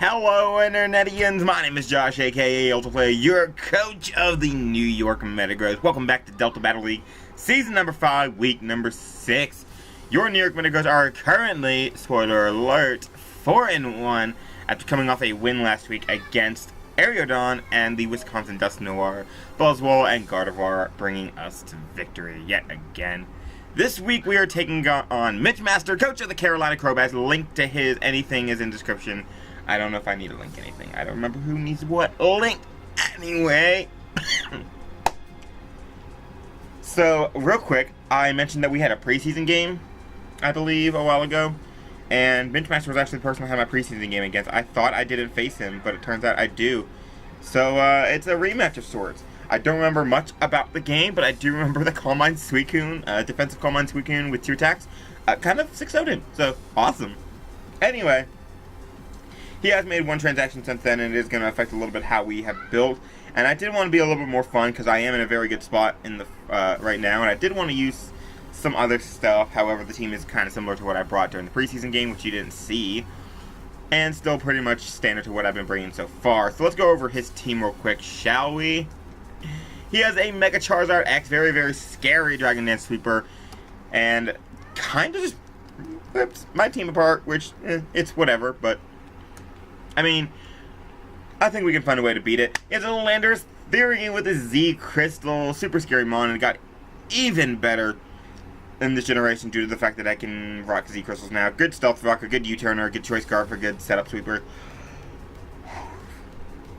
Hello Internetians, my name is Josh aka Ultiplayer, your coach of the New York Metagross. Welcome back to Delta Battle League, Season number 5, Week number 6. Your New York Metagross are currently, spoiler alert, 4-1 after coming off a win last week against Ariodon and the Wisconsin Dust Noir, Buzzwole, and Gardevoir, bringing us to victory yet again. This week we are taking on Mitch Master, coach of the Carolina Crobats. Link to his anything is in description. I don't know if I need to link anything. I don't remember who needs what link. Anyway. So, real quick, I mentioned that we had a preseason game, I believe, a while ago. And Mitch Master was actually the person I had my preseason game against. I thought I didn't face him, but it turns out I do. So, it's a rematch of sorts. I don't remember much about the game, but I do remember the Calm Mind Suicune, defensive Calm Mind Suicune with 2 attacks. Kind of 6-0'd him, so awesome. Anyway, he has made 1 transaction since then, and it is going to affect a little bit how we have built. And I did want to be a little bit more fun, because I am in a very good spot in the right now, and I did want to use some other stuff. However, the team is kind of similar to what I brought during the preseason game, which you didn't see. And still pretty much standard to what I've been bringing so far. So let's go over his team real quick, shall we? He has a Mega Charizard X, very, very scary Dragon Dance Sweeper, and kind of just rips my team apart, which, it's whatever, but, I mean, I think we can find a way to beat it. He has a Landorus Theory with a Z Crystal, super scary mon, and it got even better in this generation due to the fact that I can rock Z Crystals now. Good Stealth Rock, a good U-turner, a good Choice Scarf, a good Setup Sweeper.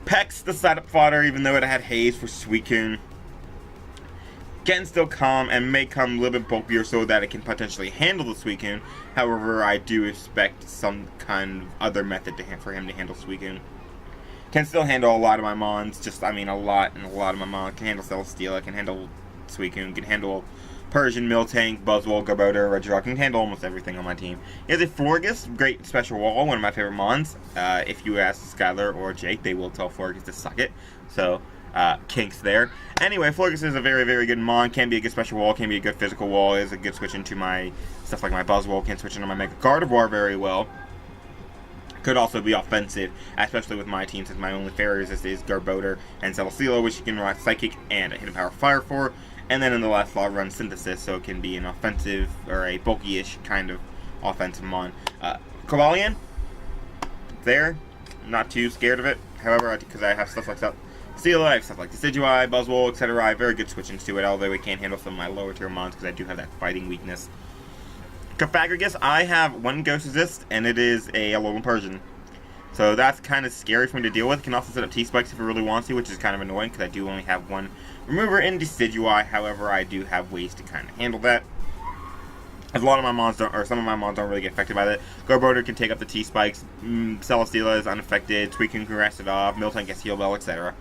Pex, the setup fodder, even though it had Haze for Suicune. Can still calm and may come a little bit bulkier so that it can potentially handle the Suicune. However, I do expect some kind of other method for him to handle Suicune. Can still handle a lot of my mons, just, I mean, a lot of my mons. Can handle Celesteela, can handle Suicune, can handle Persian, Miltank, Buzzwole, Garbodor, Regirock, can handle almost everything on my team. He has a Florges, great special wall, one of my favorite mons. If you ask Skylar or Jake, they will tell Florges to suck it. So, kinks there. Anyway, Florges is a very, very good mon, can be a good special wall, can be a good physical wall, is a good switch into my stuff like my Buzzwole, can switch into my Mega Gardevoir very well. Could also be offensive, especially with my team, since my only fairy resist is Garbodor and Celesteela, which you can rock Psychic and a Hidden Power Fire for. And then in the last slot, run Synthesis, so it can be an offensive, or a bulky-ish kind of offensive mon. Cobalion, there, not too scared of it. However, because I have stuff like that. Celesteela, I have stuff like Decidueye, Buzzwole, etc. I have very good switching to it, although it can't handle some of my lower tier mons, because I do have that fighting weakness. Cofagrigus, I have 1 Ghost Resist, and it is a Alolan Persian. So that's kind of scary for me to deal with. It can also set up T-Spikes if it really wants to, which is kind of annoying, because I do only have 1 remover in Decidueye. However, I do have ways to kind of handle that. As a lot of my mons don't, or some of my mons don't really get affected by that. Garbodor can take up the T-Spikes, Celesteela is unaffected, Suicune can rest it off, Miltank gets Heal Bell, etc.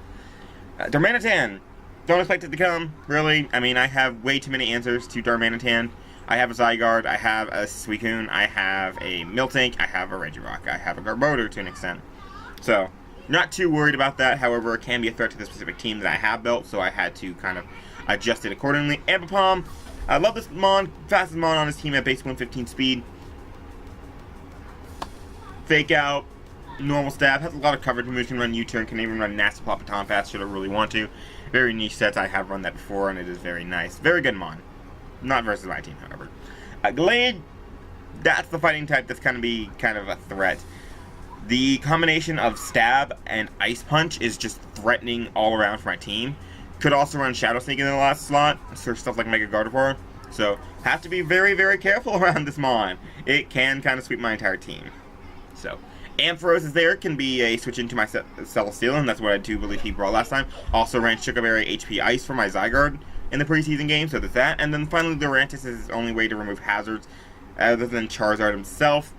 Darmanitan, don't expect it to come, really. I mean, I have way too many answers to Darmanitan. I have a Zygarde, I have a Suicune, I have a Miltank, I have a Regirock, I have a Garbodor to an extent. So, not too worried about that. However, it can be a threat to the specific team that I have built, so I had to kind of adjust it accordingly. Ambipom, I love this mon, fastest mon on his team at base 115 speed. Fake Out, normal stab, has a lot of coverage moves, can run U-turn, can even run Nasty Plot Baton fast should I really want to. Very niche sets, I have run that before, and it is very nice. Very good mon. Not versus my team, however. Glade, that's the fighting type that's going to be kind of a threat. The combination of Stab and Ice Punch is just threatening all around for my team. Could also run Shadow Sneak in the last slot for stuff like Mega Gardevoir. So, have to be very, very careful around this mon. It can kind of sweep my entire team. So, Ampharos is there, can be a switch into my Celesteela, and that's what I do believe he brought last time. Also ran Sugar Berry HP Ice for my Zygarde in the preseason game, so there's that. And then finally, Lurantis is his only way to remove hazards other than Charizard himself.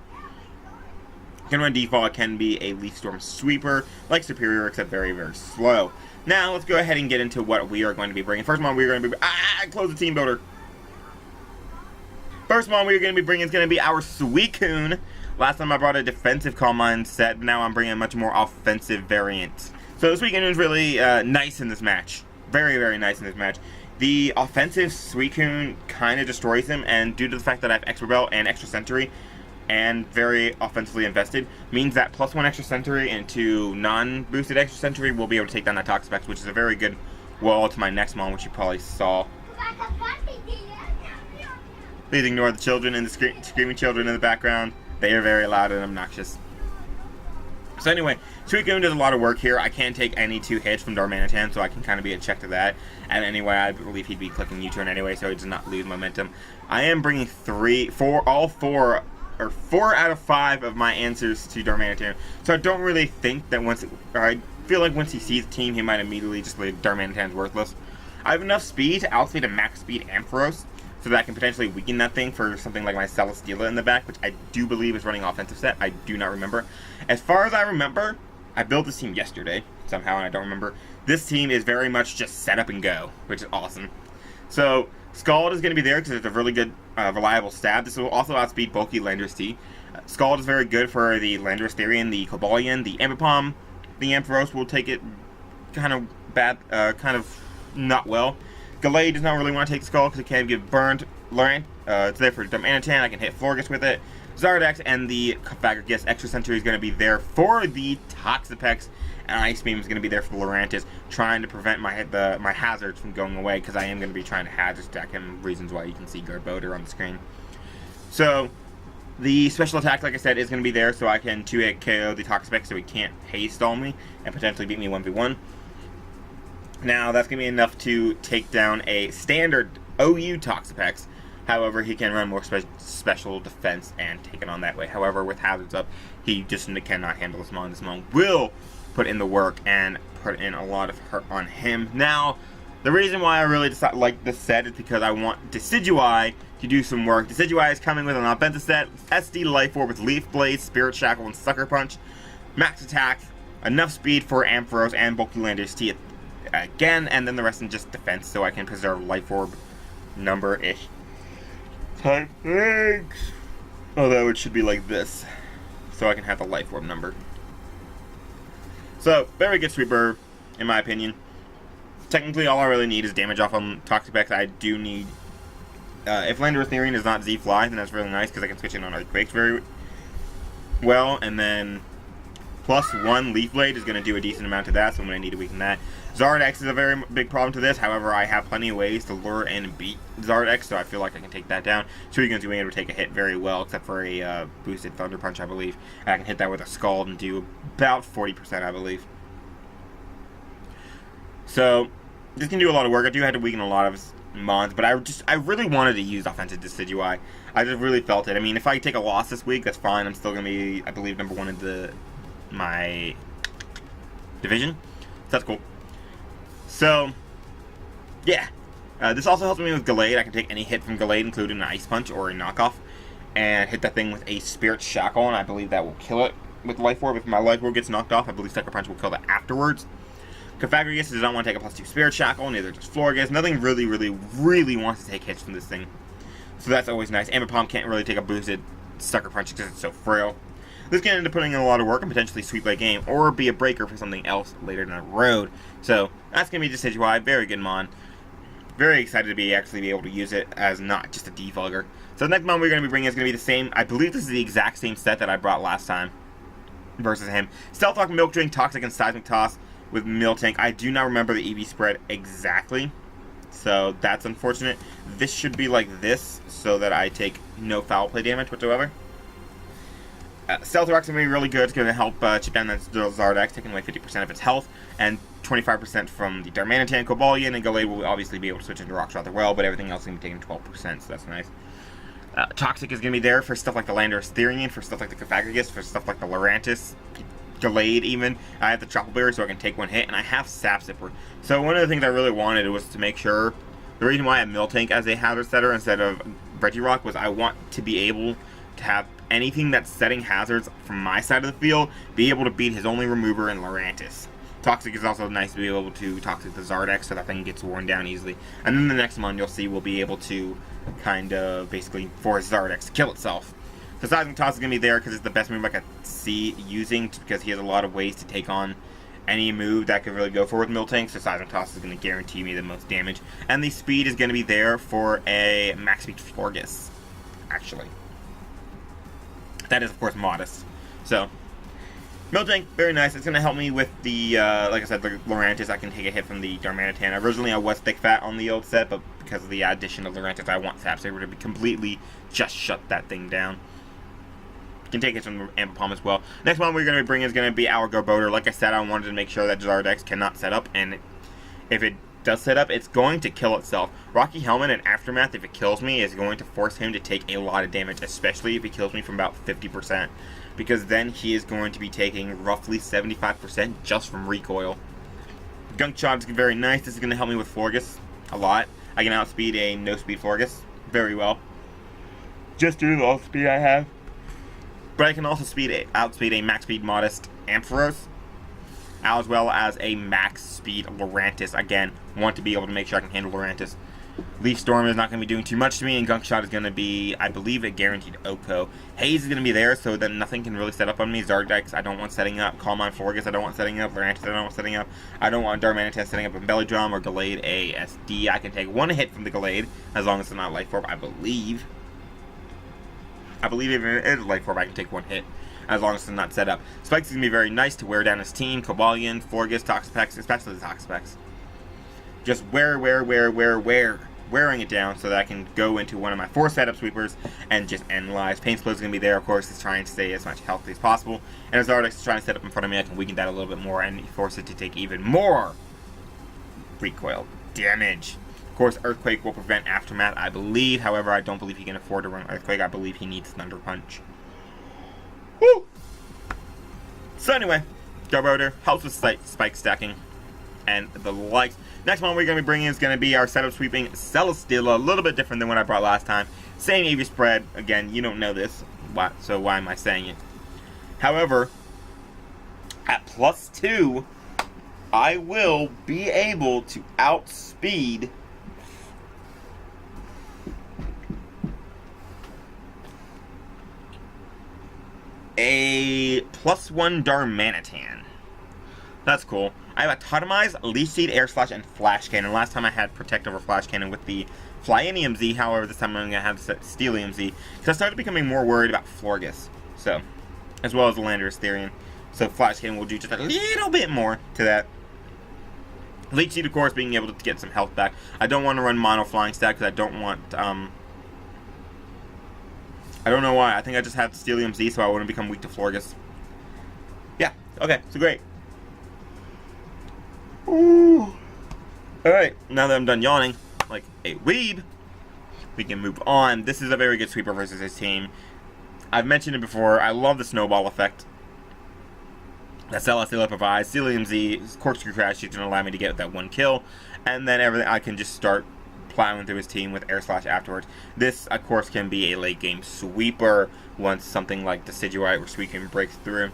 Can run default, can be a Leaf Storm Sweeper, like Superior, except very, very slow. Now, let's go ahead and get into what we are going to be bringing. First one we are going to be... close the team builder. First one we are going to be bringing is going to be our Suicune. Last time I brought a defensive Calm Mind set, now I'm bringing a much more offensive variant. So the Suicune is really nice in this match. Very, very nice in this match. The offensive Suicune kind of destroys him, and due to the fact that I have Extra Bell and Extra Sentry, and very offensively invested, means that +1 extra sentry into non-boosted extra sentry will be able to take down that Toxapex, which is a very good wall to my next mon, which you probably saw. Please ignore the children and the screaming children in the background. They are very loud and obnoxious. So anyway, Suicune does a lot of work here. I can't take any 2 hits from Darmanitan, so I can kind of be a check to that. And anyway, I believe he'd be clicking U-turn anyway, so he does not lose momentum. I am bringing 4 out of 5 of my answers to Darmanitan. So I don't really think that I feel like once he sees the team, he might immediately just leave Darmanitan's worthless. I have enough speed to outspeed a max speed Ampharos, so that I can potentially weaken that thing for something like my Celesteela in the back, which I do believe is running offensive set. I do not remember. As far as I remember, I built this team yesterday, somehow, and I don't remember. This team is very much just set up and go, which is awesome. So, Scald is going to be there because it's a really good, reliable stab. This will also outspeed bulky Landorus T. Scald is very good for the Landorus Therian, the Cobalion, the Ambipom. The Ampharos will take it kind of bad, kind of not well. Gallade does not really want to take the Scald because it can get burned. Laurent, it's there for Darmanitan. I can hit Florges with it. Zardex and the Fagrigus extra sentry is going to be there for the Toxapex, and Ice Beam is going to be there for the Lurantis, trying to prevent my hazards from going away, because I am going to be trying to hazard stack him, reasons why you can see Garbodor on the screen. So, the special attack, like I said, is going to be there, so I can 2-hit KO the Toxapex so he can't haste stall me, and potentially beat me 1v1. Now, that's going to be enough to take down a standard OU Toxapex. However, he can run more special defense and take it on that way. However, with hazards up, he just cannot handle this mon. This mon will put in the work and put in a lot of hurt on him. Now, the reason why I really like this set is because I want Decidueye to do some work. Decidueye is coming with an offensive set, SD Life Orb with Leaf Blade, Spirit Shackle, and Sucker Punch. Max attack, enough speed for Ampharos and bulky Landorus T again, and then the rest in just defense, so I can preserve Life Orb number-ish. Thanks. Although it should be like this, so I can have the Life Orb number. So, very good sweeper, in my opinion. Technically, all I really need is damage off on Toxapex. I do need... if Landorus Therian is not Z-Fly, then that's really nice, because I can switch in on Earthquakes very well, and then +1 Leaf Blade is going to do a decent amount to that, so I'm going to need to weaken that. Zardex is a very big problem to this. However, I have plenty of ways to lure and beat Zardex, so I feel like I can take that down. Suicune's being able to take a hit very well, except for a boosted Thunder Punch, I believe. And I can hit that with a Scald and do about 40%, I believe. So, this can do a lot of work. I do have to weaken a lot of his mons, but I really wanted to use offensive Decidueye. I just really felt it. I mean, if I take a loss this week, that's fine. I'm still going to be, I believe, #1 in my division. So that's cool. So, yeah. This also helps me with Gallade. I can take any hit from Gallade, including an Ice Punch or a knockoff, and hit that thing with a Spirit Shackle, and I believe that will kill it with Life Orb. If my Life Orb gets knocked off, I believe Sucker Punch will kill that afterwards. Cofagrigus does not want to take a +2 Spirit Shackle, neither does Florges. Nothing really wants to take hits from this thing. So that's always nice. Ambipom can't really take a boosted Sucker Punch because it's so frail. This can end up putting in a lot of work and potentially sweep late game, or be a breaker for something else later down the road. So, that's going to be Decidueye. Very good mon. Very excited to be able to use it as not just a defogger. So the next mon we're going to be bringing is going to be the same. I believe this is the exact same set that I brought last time versus him. Stealth Rock, Milk Drink, Toxic, and Seismic Toss with Miltank. I do not remember the EV spread exactly, so that's unfortunate. This should be like this, so that I take no foul play damage whatsoever. Stealth Rock's going to be really good. It's going to help chip down that Zardex, taking away 50% of its health, and 25% from the Darmanitan, Cobalion, and Gallade will obviously be able to switch into Rocks rather well, but everything else is going to be taking 12%, so that's nice. Toxic is going to be there for stuff like the Landorus Therian, for stuff like the Cofagrigus, for stuff like the Lurantis, Gallade even. I have the Tropical Berry, so I can take one hit, and I have Sap Zipper. So one of the things I really wanted was to make sure, the reason why I have Miltank as a hazard setter instead of Regirock was I want to be able to have anything that's setting hazards from my side of the field be able to beat his only remover in Lurantis. Toxic is also nice to be able to Toxic the Zardex so that thing gets worn down easily. And then the next one you'll see will be able to kind of basically force Zardex to kill itself. So Seismic Toss is going to be there because it's the best move I could see using, because he has a lot of ways to take on any move that could really go for with Miltank. So Seismic Toss is going to guarantee me the most damage. And the speed is going to be there for a max speed Florges, actually. That is, of course, modest. So, Miltank, very nice. It's going to help me with the, like I said, the Lurantis. I can take a hit from the Darmanitan. Originally, I was thick fat on the old set, but because of the addition of Lurantis, I want Sap Saber to be completely just shut that thing down. Can take it from the Ambipom as well. Next one we're going to bring is going to be our Garbodor. Like I said, I wanted to make sure that Zardex cannot set up, and if it does set up, it's going to kill itself. Rocky Helmet and Aftermath, if it kills me, is going to force him to take a lot of damage, especially if he kills me from about 50%, because then he is going to be taking roughly 75% just from recoil. Gunk Shot is very nice. This is going to help me with Florges a lot. I can outspeed a no-speed Florges very well, just due to the speed I have. But I can also outspeed a max speed modest Ampharos, as well as a max speed Lurantis. Again, want to be able to make sure I can handle Lurantis. Leaf Storm is not going to be doing too much to me, and Gunk Shot is going to be, I believe, a guaranteed OHKO. Haze is going to be there, so that nothing can really set up on me. Zardex, I don't want setting up. Calm on Florges, I don't want setting up. Lurantis, I don't want setting up. I don't want Darmanitan setting up a Belly Drum or Gallade ASD. I can take one hit from the Gallade, as long as it's not Life Orb, I believe. Even if it is Life Orb, I can take one hit, as long as it's not set up. Spikes is going to be very nice to wear down his team. Cobalion, Florges, Toxapex, especially the Toxapex. Just wearing it down so that I can go into one of my 4 setup sweepers and just end lives. Pain Explode is going to be there, of course, is trying to stay as much healthy as possible. And as Zardex is trying to set up in front of me, I can weaken that a little bit more and force it to take even more recoil damage. Of course, Earthquake will prevent Aftermath, I believe. However, I don't believe he can afford to run Earthquake. I believe he needs Thunder Punch. Woo! So anyway, Garbodor helps with spike stacking and the likes. Next one we're going to be bringing is going to be our setup sweeping Celesteela. A little bit different than what I brought last time. Same EV spread. Again, you don't know this, so why am I saying it? However, at +2, I will be able to outspeed a +1 Darmanitan. That's cool. I have a Totemize, Leaf Seed, Air Slash, and Flash Cannon. Last time I had Protect over Flash Cannon with the Flyinium Z. However, this time I'm going to have Steelium Z, because I started becoming more worried about Florges. So, as well as the Landorus Therian. So Flash Cannon will do just a little bit more to that. Leech Seed, of course, being able to get some health back. I don't want to run Mono Flying Stack, because I don't want, I don't know why. I think I just have Steelium Z, so I wouldn't become weak to Florges. Yeah, okay, so great. Ooh. Alright, now that I'm done yawning like a weeb, we can move on. This is a very good sweeper versus his team. I've mentioned it before. I love the snowball effect that Celesteela provides. Steelium Z, Corkscrew Crash is going to allow me to get that 1 kill, and then everything I can just start plowing through his team with Air Slash afterwards. This, of course, can be a late game sweeper once something like Decidueye or Suicune breaks through.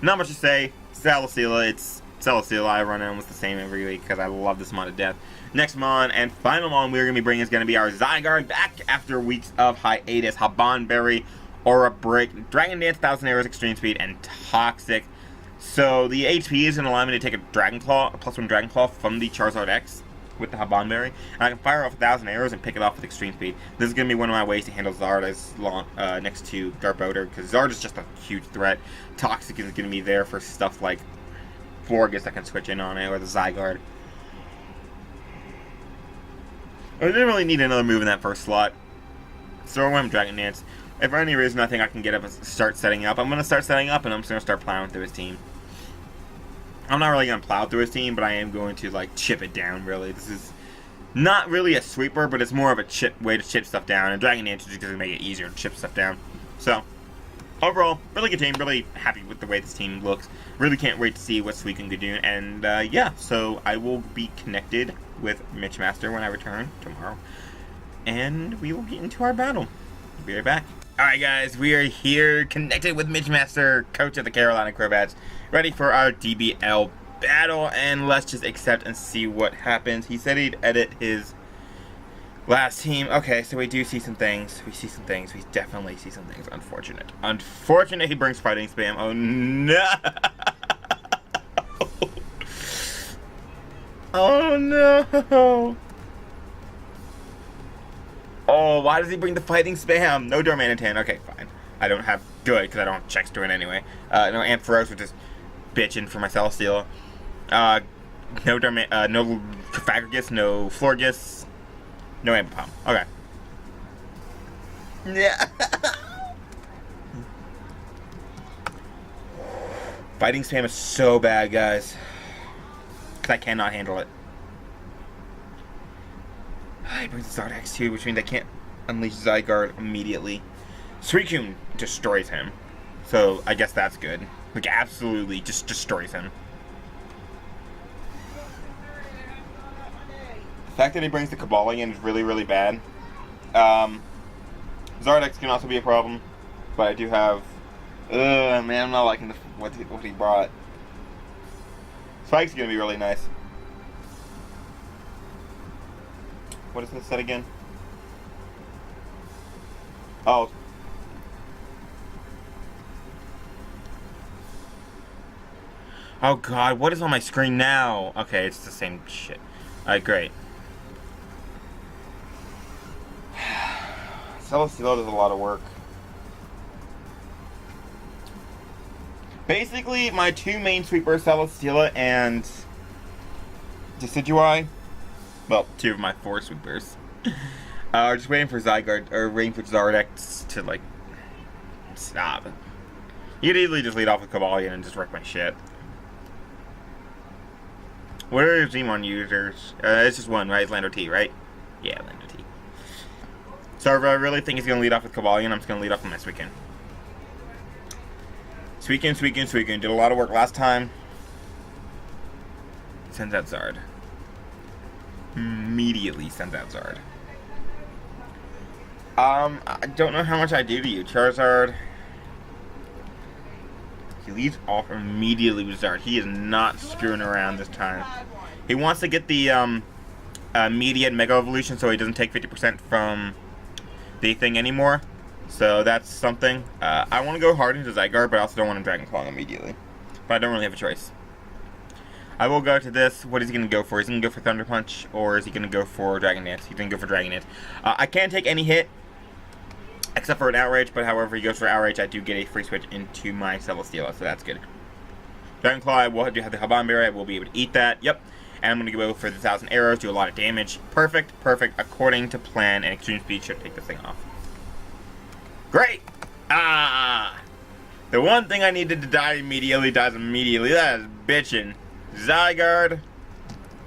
Not much to say. Celesteela, it's Celesteela. I run in almost the same every week because I love this Mon to death. Next Mon and final Mon we're going to be bringing is going to be our Zygarde, back after weeks of hiatus. Habanberry, Aura Break, Dragon Dance, 1000 Arrows, Extreme Speed, and Toxic. So the HP is going to allow me to take a Dragon Claw, a +1 Dragon Claw from the Charizard X with the Habanberry, and I can fire off 1000 arrows and pick it off with Extreme Speed. This is going to be one of my ways to handle Zard next to Garbodor, because Zard is just a huge threat. Toxic is going to be there for stuff like Florges that can switch in on it, or the Zygarde. I didn't really need another move in that first slot. Throw him Dragon Dance. If for any reason I think I can get up and start setting up, I'm going to start setting up, and I'm just going to start plowing through his team. I'm not really going to plow through his team, but I am going to, like, chip it down, really. This is not really a sweeper, but it's more of a way to chip stuff down, and Dragon Dance is just going to make it easier to chip stuff down. So, overall, really good team. Really happy with the way this team looks. Really can't wait to see what Suicune can do, and, yeah, so I will be connected with Mitchmaster when I return tomorrow, and we will get into our battle. Be right back. Alright guys, we are here, connected with Mitchmaster, coach of the Carolina Crobats, ready for our DBL battle, and let's just accept and see what happens. He said he'd edit his last team. Okay, so we do see some things. We see some things. We definitely see some things. Unfortunate. Unfortunate he brings fighting spam. Oh no! Oh no! Oh, why does he bring the fighting spam? No Darmanitan. Okay, fine. I don't have good, because I don't have checks to it anyway. No Ampharos, which is bitching for my Celesteela. No Cofagrigus, no Florges, no Ambipom. Okay. Yeah. Fighting spam is so bad, guys. Because I cannot handle it. He brings the Zardex too, which means I can't unleash Zygarde immediately. Suicune destroys him. So I guess that's good. Like, absolutely just destroys him. The fact that he brings the Cobalion is really, really bad. Zardex can also be a problem. But I do have... man, I'm not liking what he brought. Spike's gonna be really nice. What is this set again? Oh. Oh god, what is on my screen now? Okay, it's the same shit. Alright, great. Celesteela does a lot of work. Basically, my two main sweepers, Celesteela and Decidueye, well, two of my four sweepers, are just waiting for Zygarde, or waiting for Zardex to, like, stop. You could easily just lead off with Cobalion and just wreck my shit. What are your Zmon users? It's just one, right? It's Lander T, right? Yeah, Lander T. So if I really think he's going to lead off with Cobalion, I'm just going to lead off with my Suicune. Suicune. Did a lot of work last time. Sends out Zard. Immediately sends out Zard. I don't know how much I do to you. Charizard. He leads off immediately with Zard. He is not screwing around this time. He wants to get the immediate Mega Evolution so he doesn't take 50% from the thing anymore. So that's something. I want to go hard into Zygarde, but I also don't want to Dragon Claw immediately. But I don't really have a choice. I will go to this. What is he going to go for? Is he going to go for Thunder Punch, or is he going to go for Dragon Dance? He's going to go for Dragon Dance. I can't take any hit, except for an Outrage, but however he goes for Outrage, I do get a free switch into my Celesteela, so that's good. Dragon Claw, I will do have the Haban Berry. I will be able to eat that. Yep. And I'm going to go for the 1,000 arrows, do a lot of damage. Perfect. According to plan, and Extreme Speed should take this thing off. Great! The one thing I needed to die immediately dies immediately. That is bitchin'. Zygarde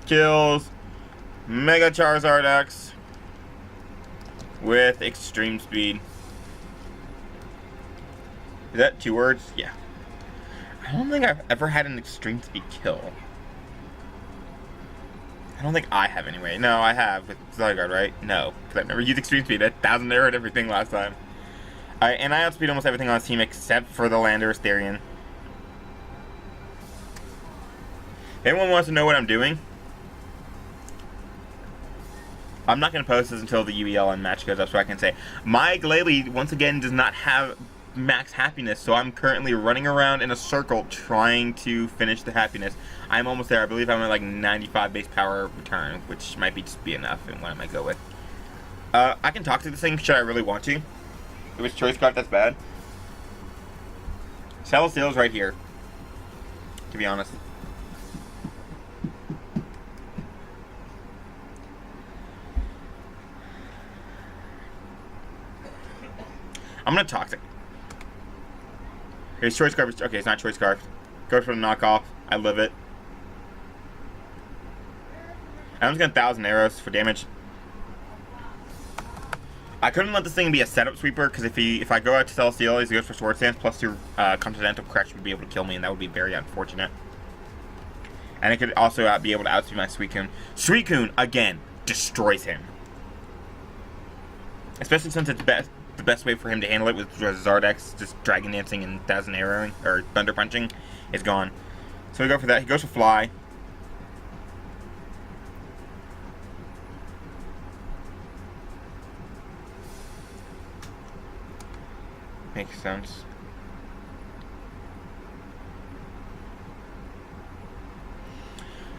kills Mega Charizard X with Extreme Speed. Is that 2 words? Yeah. I don't think I've ever had an Extreme Speed kill. I don't think I have anyway. No, I have with Zygarde, right? No, because I've never used Extreme Speed. 1,000 arrow and everything last time. And I outspeed almost everything on this team except for the Landorus Therian. If anyone wants to know what I'm doing, I'm not going to post this until the UEL and match goes up so I can say, my Glalie, once again, does not have max happiness, so I'm currently running around in a circle trying to finish the happiness. I'm almost there. I believe I'm at like 95 base power return, which might just be enough and what I might go with. I can talk to this thing should I really want to. If it's Choice Scarf, that's bad. Celesteela's right here, to be honest. I'm gonna Toxic. Here's Choice Scarf. Okay, it's not Choice Scarf. Go for the knockoff. I live it. I'm just gonna 1,000 arrows for damage. I couldn't let this thing be a setup sweeper because if I go out to Celesteela, he goes for Sword Stance plus 2 Continental Crush would be able to kill me, and that would be very unfortunate. And it could also be able to outspeed my Suicune. Suicune again destroys him, especially since it's the best way for him to handle it with Zardex just Dragon Dancing and 1,000 arrowing or Thunder Punching is gone. So we go for that. He goes for Fly. Makes sense.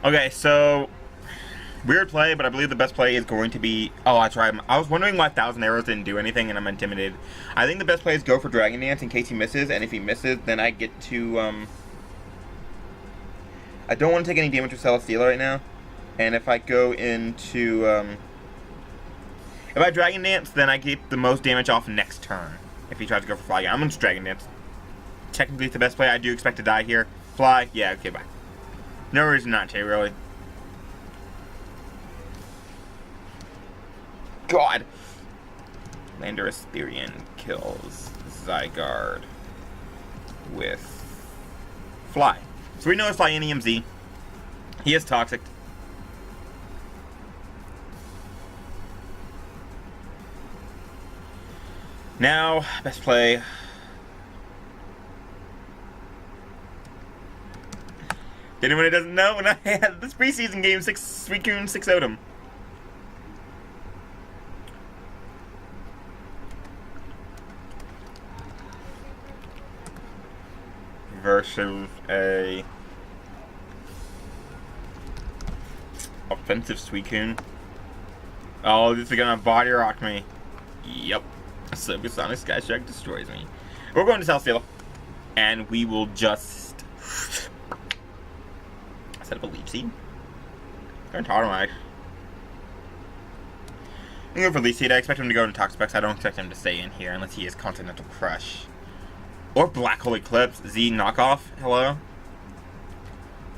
Okay, so Weird play, but I believe the best play is going to be... Oh, that's right. I was wondering why 1,000 Arrows didn't do anything, and I'm intimidated. I think the best play is go for Dragon Dance in case he misses, and if he misses, then I get to... I don't want to take any damage with Celesteela right now, and if I go into... If I Dragon Dance, then I get the most damage off next turn. If he tries to go for Fly, I'm going to Dragon Dance. Technically, it's the best play. I do expect to die here. Fly? Yeah, okay, bye. No reason not to, really. God! Landorus Therian kills Zygarde with Fly. So we know it's Fly EMZ. He is toxic. Now, best play. Anyone who doesn't know, when I had this preseason game, Suicune 6-0'd him. Versus a offensive Suicune. Oh, this is gonna body rock me. Yep. Supersonic Skystrike destroys me. We're going to Celesteela. And we will just set up a Leech Seed. Turn Tautomite. I'm going for Leech Seed. I expect him to go into Toxapex. I don't expect him to stay in here unless he is Continental Crush. Or Black Hole Eclipse. Z knockoff. Hello?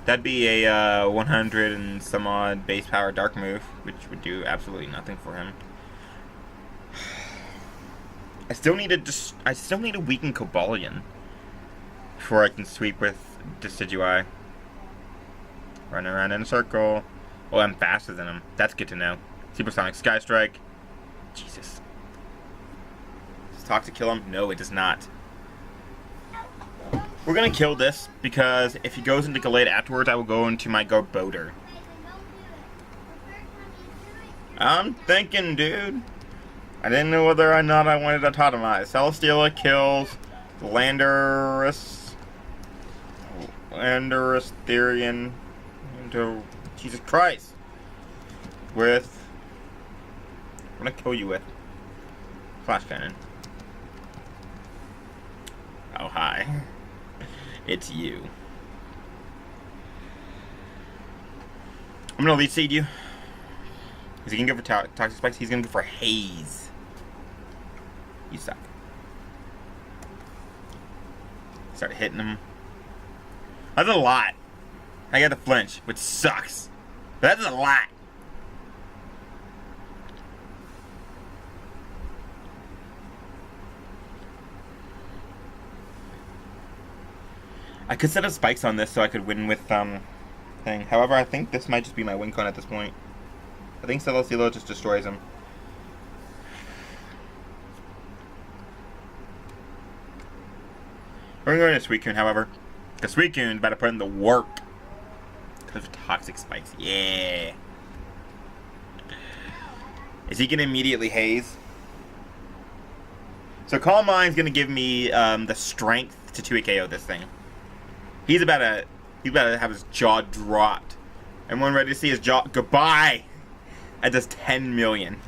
That'd be a 100 and some odd base power dark move, which would do absolutely nothing for him. I still need a weakened Cobalion before I can sweep with Decidueye. Run around in a circle. Well, I'm faster than him. That's good to know. Supersonic Skystrike. Jesus. Does Toxic kill him? No, it does not. We're gonna kill this because if he goes into Gallade afterwards, I will go into my Garbodor. I'm thinking, dude. I didn't know whether or not I wanted to Tautomize. Celesteela kills Landorus Therian into Jesus Christ. With what am I kill you with? Flash Cannon. Oh hi. It's you. I'm gonna Leech Seed you. Is he gonna go for Toxic Spikes? He's gonna go for Haze. You suck. Start hitting him. That's a lot. I got the flinch, which sucks. But that's a lot. I could set up spikes on this so I could win with thing. However, I think this might just be my win con at this point. I think Celesteela just destroys him. We're going to Suicune, however. Because Suicune's about to put in the work. Because of Toxic Spikes. Yeah. Is he going to immediately Haze? So Calm Mind's going to give me the strength to 2 KO this thing. He's about to have his jaw dropped. Everyone ready to see his jaw? Goodbye! That does 10 million.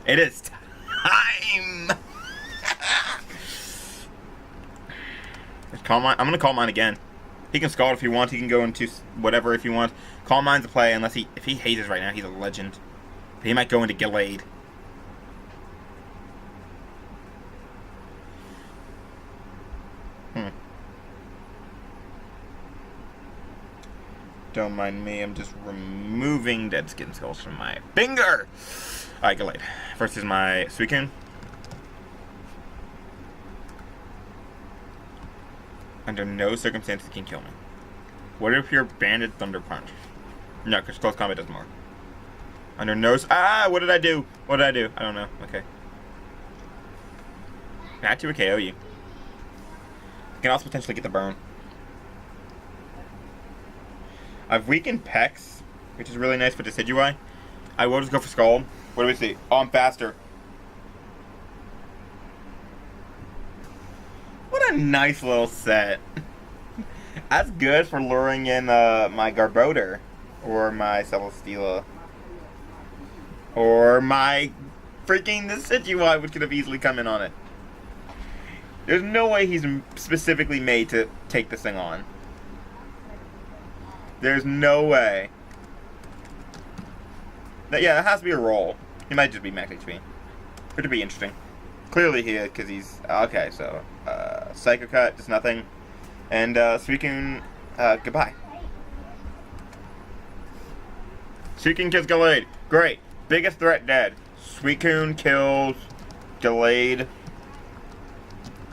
It is time! Calm Mind. I'm gonna Calm Mind again. He can Scald if he wants. He can go into whatever if he wants. Calm Mind's a play unless if he hazes right now, he's a legend. But he might go into Gallade. Don't mind me, I'm just removing dead skin skulls from my finger! Alright, Gallade. First is my Suicune. Under no circumstances can kill me. What if you're Banded Thunder Punch? No, because close combat does more. Under no... Ah! What did I do? What did I do? I don't know. Okay. I had to KO you. I can also potentially get the burn. I've weakened Pex, which is really nice for Decidueye. I will just go for Scald. What do we see? Oh, I'm faster. What a nice little set. That's good for luring in my Garboder. Or my Celesteela. Or my freaking Decidueye, which could have easily come in on it. There's no way he's specifically made to take this thing on. There's no way. Yeah, that has to be a roll. He might just be max HP. For it to be interesting. Clearly he is, because he's... Okay, so... Psycho Cut, just nothing. And, Suicune, goodbye. Suicune kills Gallade. Great. Biggest threat dead. Suicune kills Gallade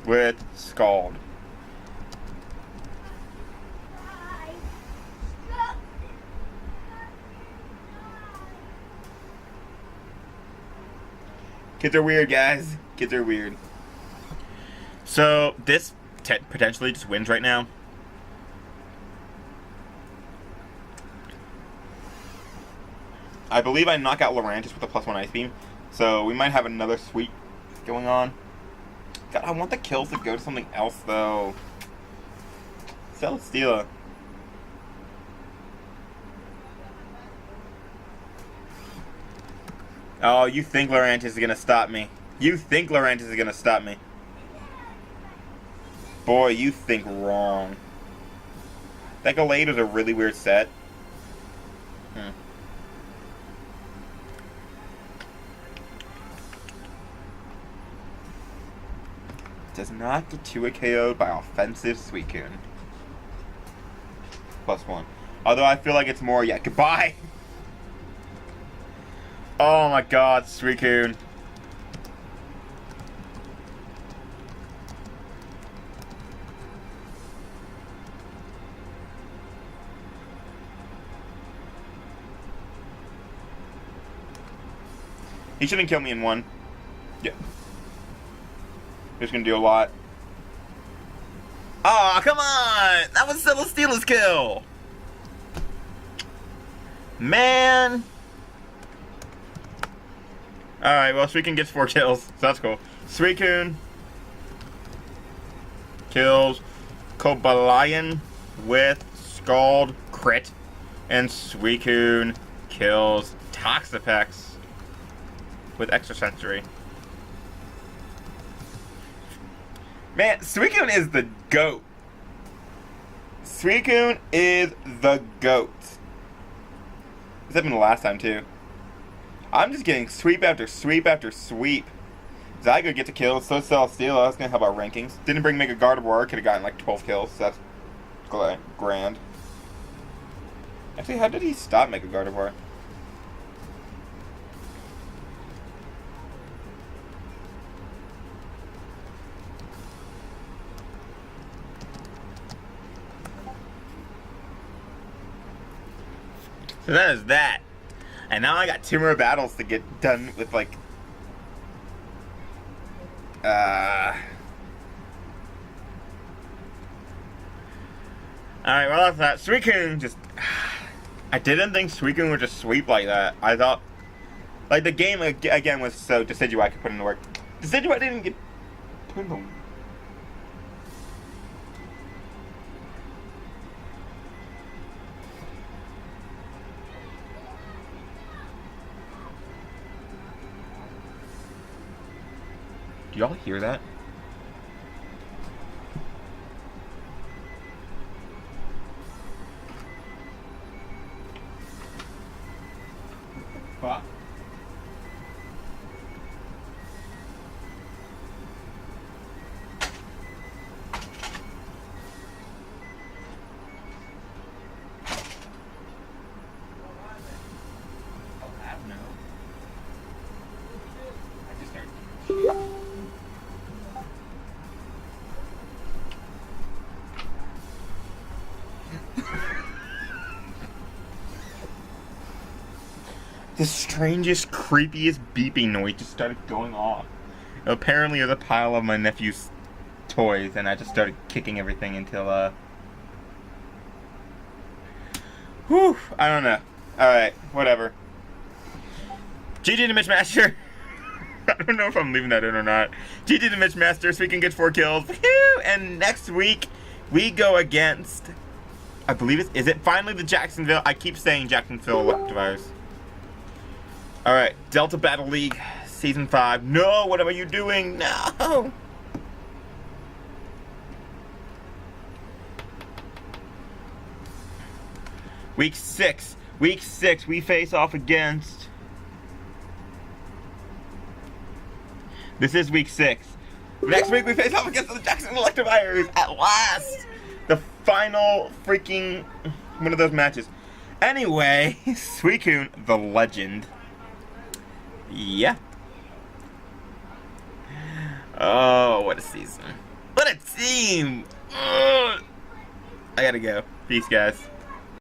with Scald. Kids are weird, guys. Kids are weird. So, this potentially just wins right now. I believe I knock out Lurantis with a +1 Ice Beam. So, we might have another sweep going on. God, I want the kills to go to something else, though. Celesteela. Oh, you think Lurantis is gonna stop me. You think Lurantis is gonna stop me. Boy, you think wrong. That Gallade was a really weird set. Does not get 2 KO'd by offensive Suicune. +1. Although I feel like it's more, yeah, goodbye! Oh my god, Suicune. He shouldn't kill me in one. Yeah. He's gonna do a lot. Aw, oh, come on! That was Celesteela's kill! Man! Alright, well, Suicune gets 4 kills, so that's cool. Suicune kills Cobalion with Scald crit. And Suicune kills Toxapex with Extrasensory. Man, Suicune is the GOAT. Suicune is the GOAT. This happened the last time, too. I'm just getting sweep after sweep after sweep. Zygo gets a kill, so Celesteela. That's gonna help our rankings. Didn't bring Mega Gardevoir, could have gotten like 12 kills, so that's grand. Actually, how did he stop Mega Gardevoir? So that is that. And now I got 2 more battles to get done with, like... Alright, well that's that. Suicune just... I didn't think Suicune would just sweep like that. I thought... Like, the game, again, was so Decidueye could put in the work. Decidueye didn't get put in the work. Do y'all hear that? Fuck. I don't know. I just heard. The strangest, creepiest beeping noise just started going off. Apparently it was a pile of my nephew's toys, and I just started kicking everything until, whew, I don't know. Alright, whatever. GG to Mitchmaster. I don't know if I'm leaving that in or not. GG to Mitchmaster, so we can get 4 kills. And next week, We go against, I believe is it finally the Jacksonville? I keep saying Jacksonville Electivires. Alright, Delta Battle League, Season 5. No, what are you doing? No! Week 6. Week 6, we face off against... This is week 6. Next week, we face off against the Jacksonville Electivires at last! The final freaking... one of those matches. Anyway, Suicune, the legend. Yeah. Oh, what a season. What a team! Ugh. I gotta go. Peace, guys.